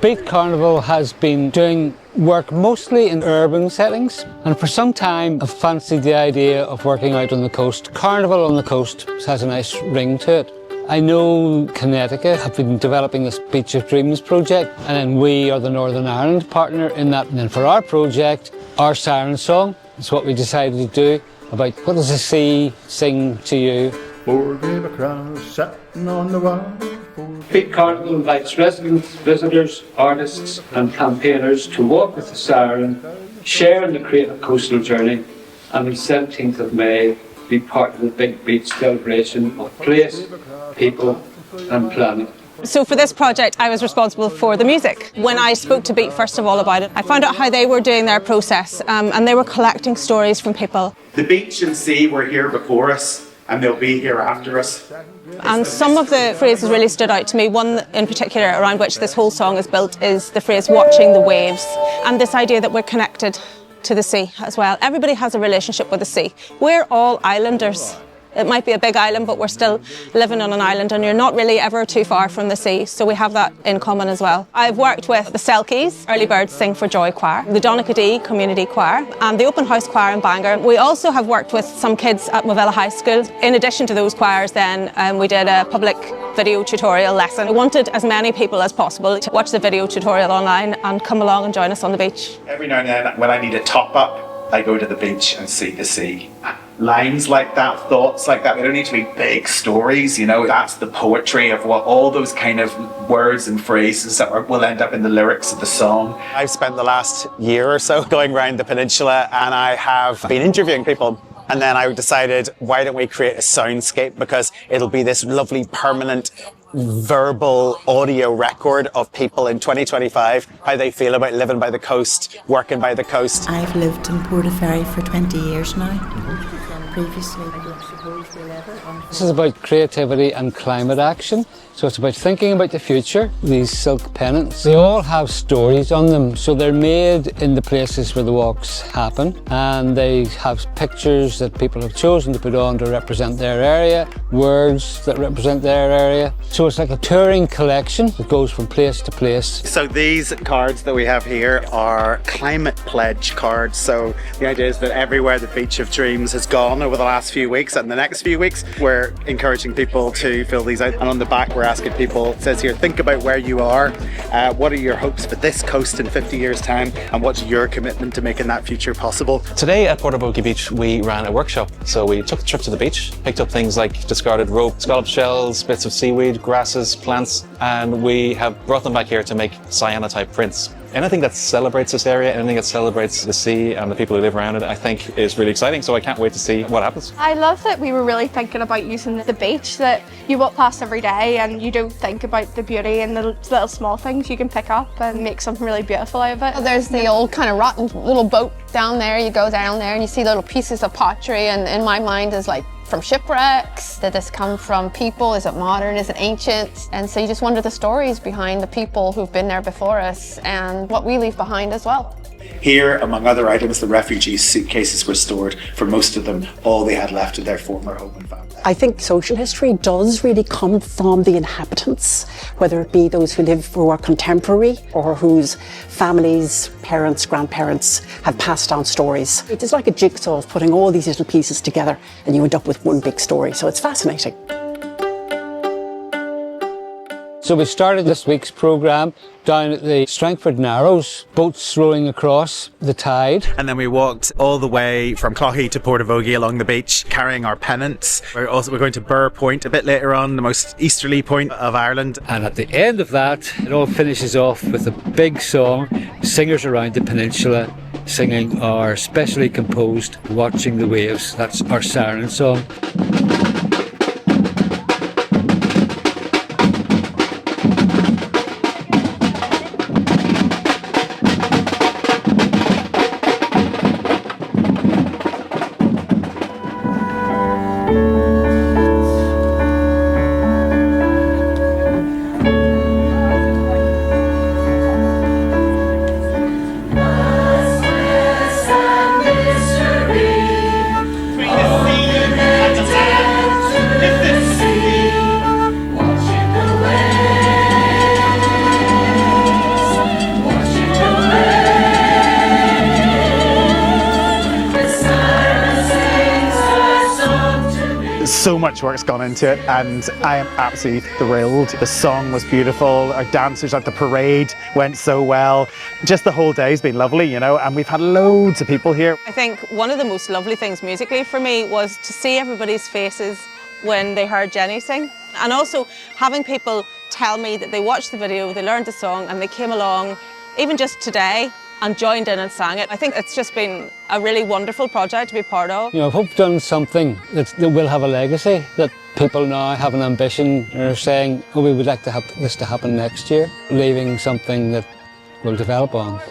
Beat Carnival has been doing work mostly in urban settings, and for some time I've fancied the idea of working out on the coast. Carnival on the coast has a nice ring to it. I know Connecticut have been developing this Beach of Dreams project, and then we are the Northern Ireland partner in that. And then for our project, our Siren Song is what we decided to do about what does the sea sing to you. Forgive a crowd sitting on the wall. Beat Carnival invites residents, visitors, artists and campaigners to walk with the siren, share in the creative coastal journey, and on the 17th of May be part of the big beach celebration of place, people and planet. So for this project I was responsible for the music. When I spoke to Beat first of all about it, I found out how they were doing their process and they were collecting stories from people. The beach and sea were here before us and they'll be here after us. And some of the phrases really stood out to me. One in particular around which this whole song is built is the phrase watching the waves, and this idea that we're connected to the sea as well. Everybody has a relationship with the sea. We're all islanders. It might be a big island, but we're still living on an island and you're not really ever too far from the sea, so we have that in common as well. I've worked with the Selkies, Early Birds Sing for Joy Choir, the Donaghadee Community Choir and the Open House Choir in Bangor. We also have worked with some kids at Millisle High School. In addition to those choirs then, we did a public video tutorial lesson. I wanted as many people as possible to watch the video tutorial online and come along and join us on the beach. Every now and then when I need a top up, I go to the beach and see the sea. Lines like that, thoughts like that, they don't need to be big stories, you know, that's the poetry of what all those kind of words and phrases that will end up in the lyrics of the song. I've spent the last year or so going around the peninsula and I have been interviewing people. And then I decided, why don't we create a soundscape, because it'll be this lovely permanent verbal audio record of people in 2025, how they feel about living by the coast, working by the coast. I've lived in Portaferry for 20 years now. Previously. This is about creativity and climate action. So it's about thinking about the future. These silk pennants, they all have stories on them. So they're made in the places where the walks happen, and they have pictures that people have chosen to put on to represent their area, words that represent their area. So it's like a touring collection that goes from place to place. So these cards that we have here are climate pledge cards. So the idea is that everywhere the Beach of Dreams has gone over the last few weeks and the next few weeks, we're encouraging people to fill these out. And on the back we're asking people, it says here, think about where you are, what are your hopes for this coast in 50 years time, and what's your commitment to making that future possible? Today at Portaferry Beach we ran a workshop. So we took the trip to the beach, picked up things like discarded rope, scallop shells, bits of seaweed, grasses, plants, and we have brought them back here to make cyanotype prints. Anything that celebrates this area, anything that celebrates the sea and the people who live around it, I think is really exciting, so I can't wait to see what happens. I love that we were really thinking about using the beach, that you walk past every day and you don't think about the beauty and the little small things you can pick up and make something really beautiful out of it. There's the old kind of rotten little boat down there. You go down there and you see little pieces of pottery, and in my mind is like from shipwrecks. Did this come from people? Is it modern? Is it ancient? And so you just wonder the stories behind the people who've been there before us and what we leave behind as well. Here, among other items, the refugees' suitcases were stored. For most of them, all they had left of their former home and family. I think social history does really come from the inhabitants, whether it be those who are contemporary or whose families, parents, grandparents have passed down stories. It's like a jigsaw of putting all these little pieces together and you end up with one big story, so it's fascinating. So we started this week's programme down at the Strangford Narrows, boats rolling across the tide. And then we walked all the way from Cloughey to Portaferry along the beach, carrying our pennants. We're going to Burr Point a bit later on, the most easterly point of Ireland. And at the end of that, it all finishes off with a big song, singers around the peninsula singing our specially composed Watching the Waves. That's our Siren Song. Bring the sea at the So much work's gone into it, and I am absolutely thrilled. The song was beautiful, our dancers at the parade went so well. Just the whole day's been lovely, you know, and we've had loads of people here. I think one of the most lovely things musically for me was to see everybody's faces when they heard Jenny sing. And also having people tell me that they watched the video, they learned the song and they came along, even just today, and joined in and sang it. I think it's just been a really wonderful project to be part of. You know, I hope we've done something that will have a legacy, that people now have an ambition and are saying, oh, we would like to have this to happen next year, leaving something that we'll develop on.